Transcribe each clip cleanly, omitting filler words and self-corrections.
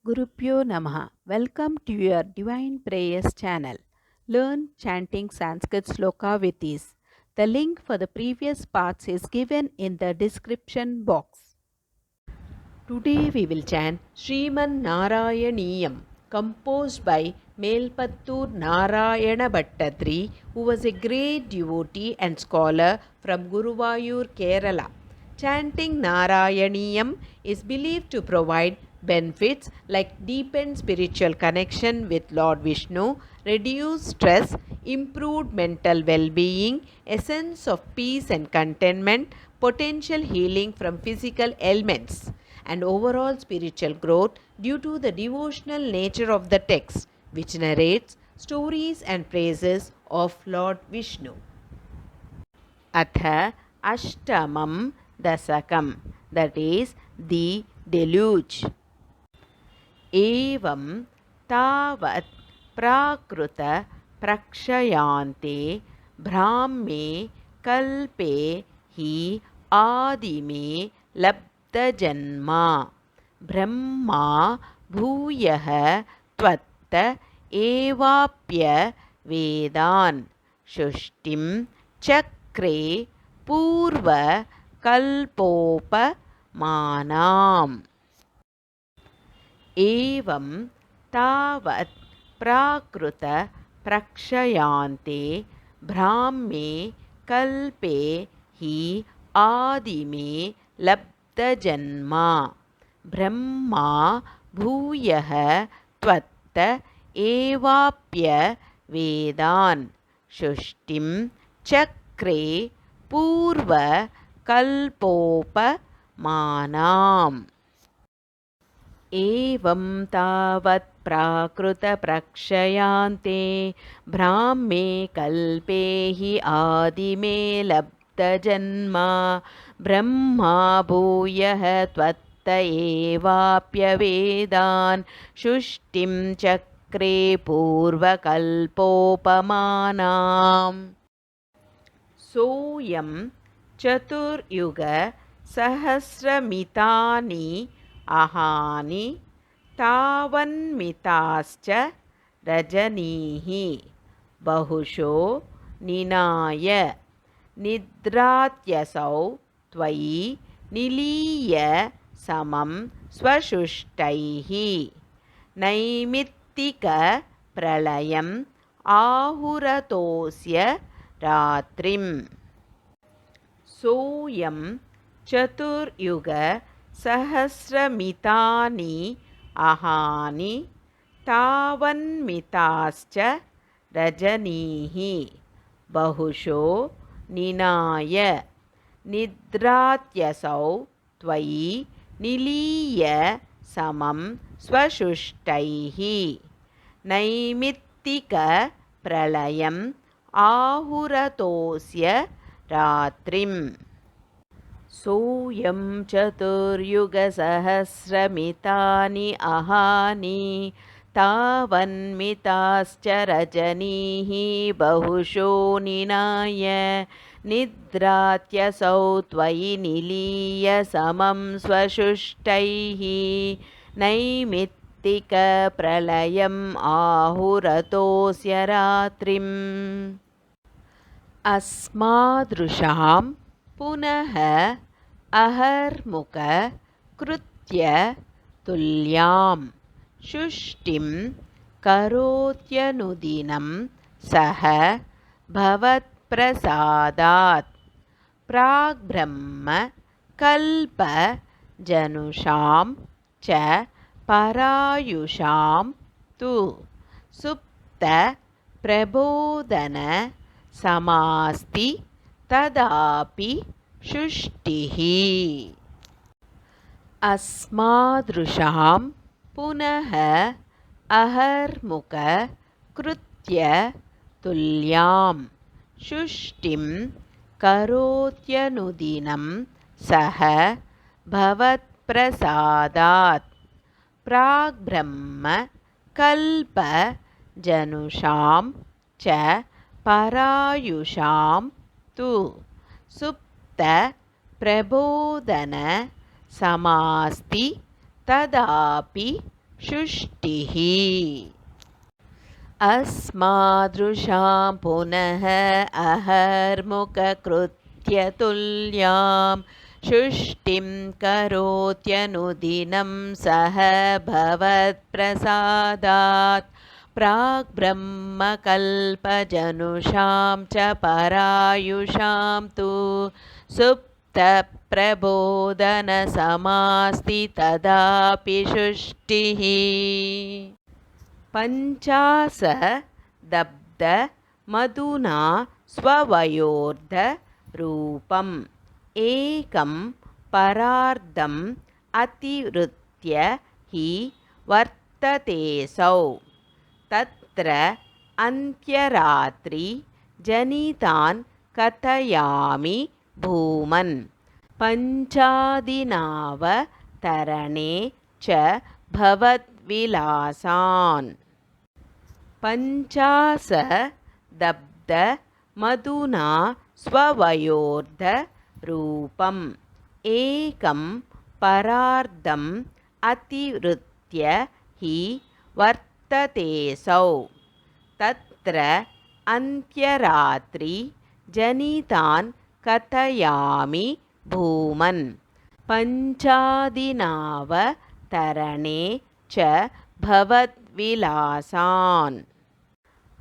Gurupyo Namaha. Welcome to your Divine Prayers channel. Learn chanting Sanskrit sloka with ease. The link for the previous parts is given in the description box. Today we will chant Sriman Narayaniyam, composed by Melpattur Narayana Bhattadri, who was a great devotee and scholar from Guruvayur, Kerala. Chanting Narayaniyam is believed to provide benefits like deepened spiritual connection with Lord Vishnu, reduced stress, improved mental well-being, a sense of peace and contentment, potential healing from physical ailments, and overall spiritual growth due to the devotional nature of the text, which narrates stories and praises of Lord Vishnu. Atha Ashtamam Dasakam, that is the deluge. Evam Tavat Prakruta Prakshayante Brahme Kalpe Hi Adime Labdajanma Brahma Bhuyah Tvatta Evapya Vedan Shushtim Chakre Purva Kalpopa Manam. एवं तावत् प्राकृत प्रक्षयान्ते ब्राह्मे कल्पे हि आदिमे लब्धजन्मा ब्रह्मा भूयः त्वत्त एवाप्य वेदान् सृष्टिं चक्रे पूर्व कल्पोपमानाम्. एवं तावत् प्राकृतप्रक्षयान्ते ब्राह्मे कल्पे हि आदिमे लब्धजन्मा ब्रह्मा भूयः त्वत्त एवाप्यवेदान् सृष्टिं चक्रे पूर्वकल्पोपमानाम्. सोऽयं चतुर्युग सहस्रमितानि अहानि तावन्मिताश्च रजनीः बहुशो निनाय निद्रात्यसौ त्वयि निलीय समं स्वशुष्टैः नैमित्तिकप्रलयम् आहुरतोऽस्य रात्रिम्. सोऽयं चतुर्युग सहस्रमितानि अहानि तावन्मिताश्च रजनीः बहुशो निनाय निद्रात्यसौ त्वयि निलीय समं स्वशुष्टैः नैमित्तिकप्रलयम् आहुरतोऽस्य रात्रिम्. सोऽयं चतुर्युगसहस्रमितानि अहानि तावन्मिताश्च रजनीः बहुशो निनाय निद्रात्यसौ त्वयि निलीय समं स्वशुष्टैः नैमित्तिकप्रलयम् आहुरतोऽस्य रात्रिम्. अस्मादृशां पुनः अहर्मुख कृत्य तुल्यां सृष्टिं करोत्यनुदिनं सः भवत्प्रसादात् प्राग्ब्रह्म कल्पजनुषां च परायुषां तु सुप्त प्रबोधन समास्ति तदापि सृष्टिः. अस्मादृशां पुनः अहर्मुख कृत्य तुल्यां सृष्टिं करोत्यनुदिनं सः भवत्प्रसादात् प्राग्ब्रह्म कल्पजनुषां च परायुषां तु सुप्त प्रबोधन समास्ति तदापि शुष्टिः अस्मादृशां पुनः अहर्मुखकृत्यतुल्यां शुष्टिं करोत्यनुदिनं सह भवत्प्रसादात् प्राग्ब्रह्मकल्पजनुषां च परायुषां तु सुप्तप्रबोधनसमास्ति तदापि शुष्टिः पञ्चाशदब्द मधुना स्ववयोर्धरूपम् एकं परार्धम् अतिवृत्य हि वर्ततेऽसौ तत्र अन्त्यरात्रि जनितान् कथयामि भूमन् पञ्चादिनावतरणे च भवद्विलासान् पञ्चाशदब्द मधुना स्ववयोर्धरूपम् एकं परार्धम् अतिवृत्य हि वर्ततेऽसौ तत्र अन्त्यरात्रि जनितान् कथयामि भूमन् पञ्चादिनावतरणे च भवद्विलासान्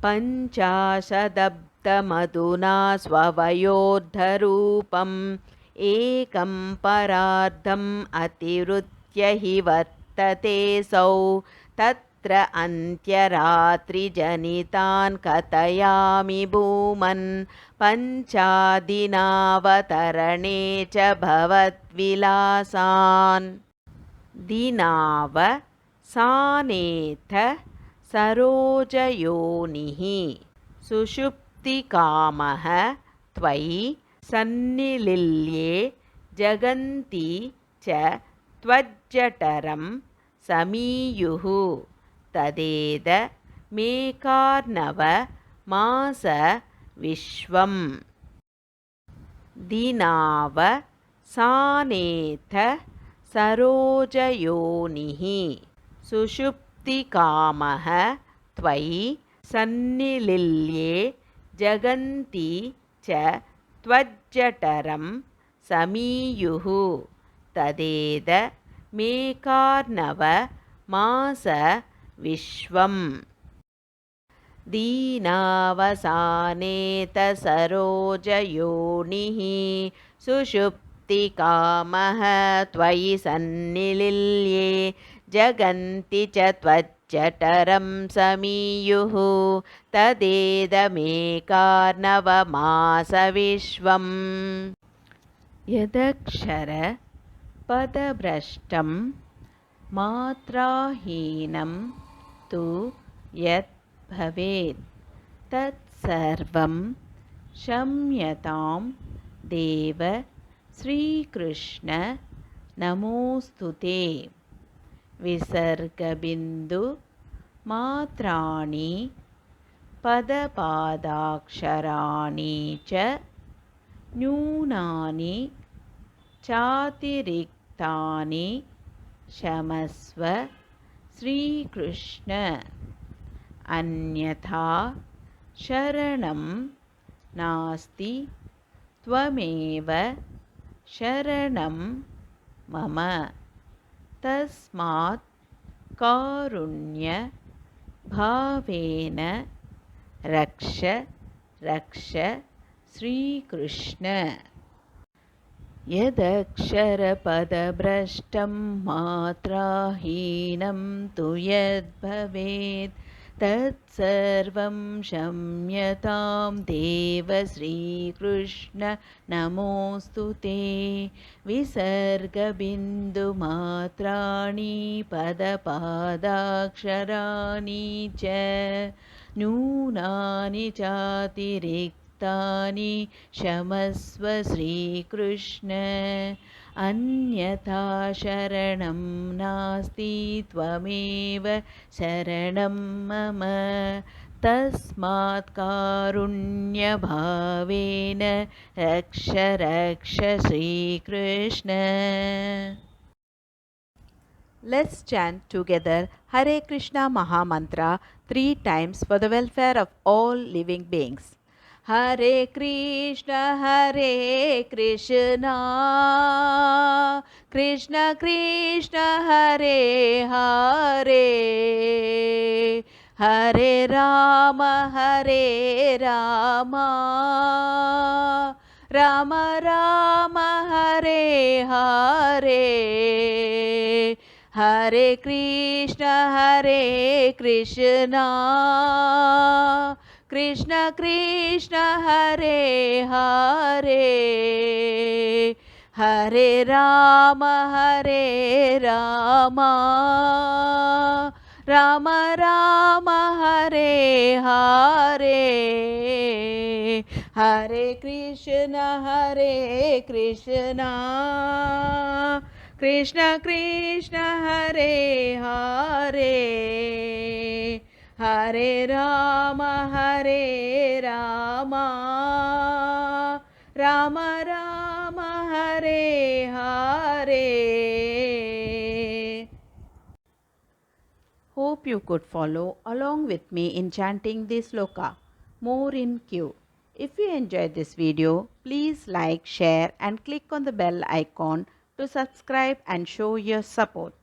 पञ्चाशदब्दमधुना स्ववयोर्धरूपम् एकं परार्धम् अतिवृत्य हि वर्ततेऽसौ तत्र अन्त्यरात्रिजनितान् कथयामि भूमन् पञ्चादिनावतरणे च भवद्विलासान् दिनावसानेथ सरोजयोनिः सुषुप्तिकामः त्वयि सन्निलिल्ये जगन्ति च त्वज्जठरं समीयुः तदेदमेकार्णवमास विश्वम् दिनावसानेथ सरोजयोनिः सुषुप्तिकामः त्वयि सन्निलिल्ये जगन्ति च त्वज्जठरं समीयुः तदेदमेकार्णवमास विश्वम् दीनावसानेत सरोजयोनिः सुषुप्तिकामः त्वयि सन्निलिल्ये जगन्ति च त्वज्जठरं समीयुः तदेदमेकार्णवमास विश्वम् यदक्षरपदभ्रष्टं मात्राहीनं तु यत् भवेत् तत्सर्वं क्षम्यतां देव श्रीकृष्ण नमोऽस्तु ते विसर्गबिन्दुमात्राणि पदपादाक्षराणि च न्यूनानि चातिरिक्तानि क्षमस्व श्रीकृष्ण अन्यथा शरणं नास्ति त्वमेव शरणं मम तस्मात् कारुण्यभावेन रक्ष रक्ष श्रीकृष्ण यदक्षरपदभ्रष्टं मात्राहीनं तु यद्भवेत् तत्सर्वं क्षम्यतां देव श्रीकृष्ण नमोऽस्तु ते विसर्गबिन्दुमात्राणि पदपादाक्षराणि च न्यूनानि चातिरिक्तानि क्षमस्व श्रीकृष्ण अन्यथा शरणं नास्ति त्वमेव शरणं मम तस्मात् कारुण्यभावेन रक्ष रक्ष Shri Krishna Let's chant together Hare Krishna Mahamantra 3 times for the welfare of all living beings. Hare Krishna, Hare Krishna, Krishna Krishna, Hare Hare, Hare Rama, Hare Rama, Rama Rama, Hare Hare, Hare Krishna, Krishna Krishna, Hare Hare, Hare Rama, Rama Rama, Hare Hare, Hare Krishna, Krishna Krishna, Hare Hare, Hare Rama, Rama Rama, Hare Hare. Hope you could follow along with me in chanting this sloka. More in queue. If you enjoyed this video, please like, share and click on the bell icon to subscribe and show your support.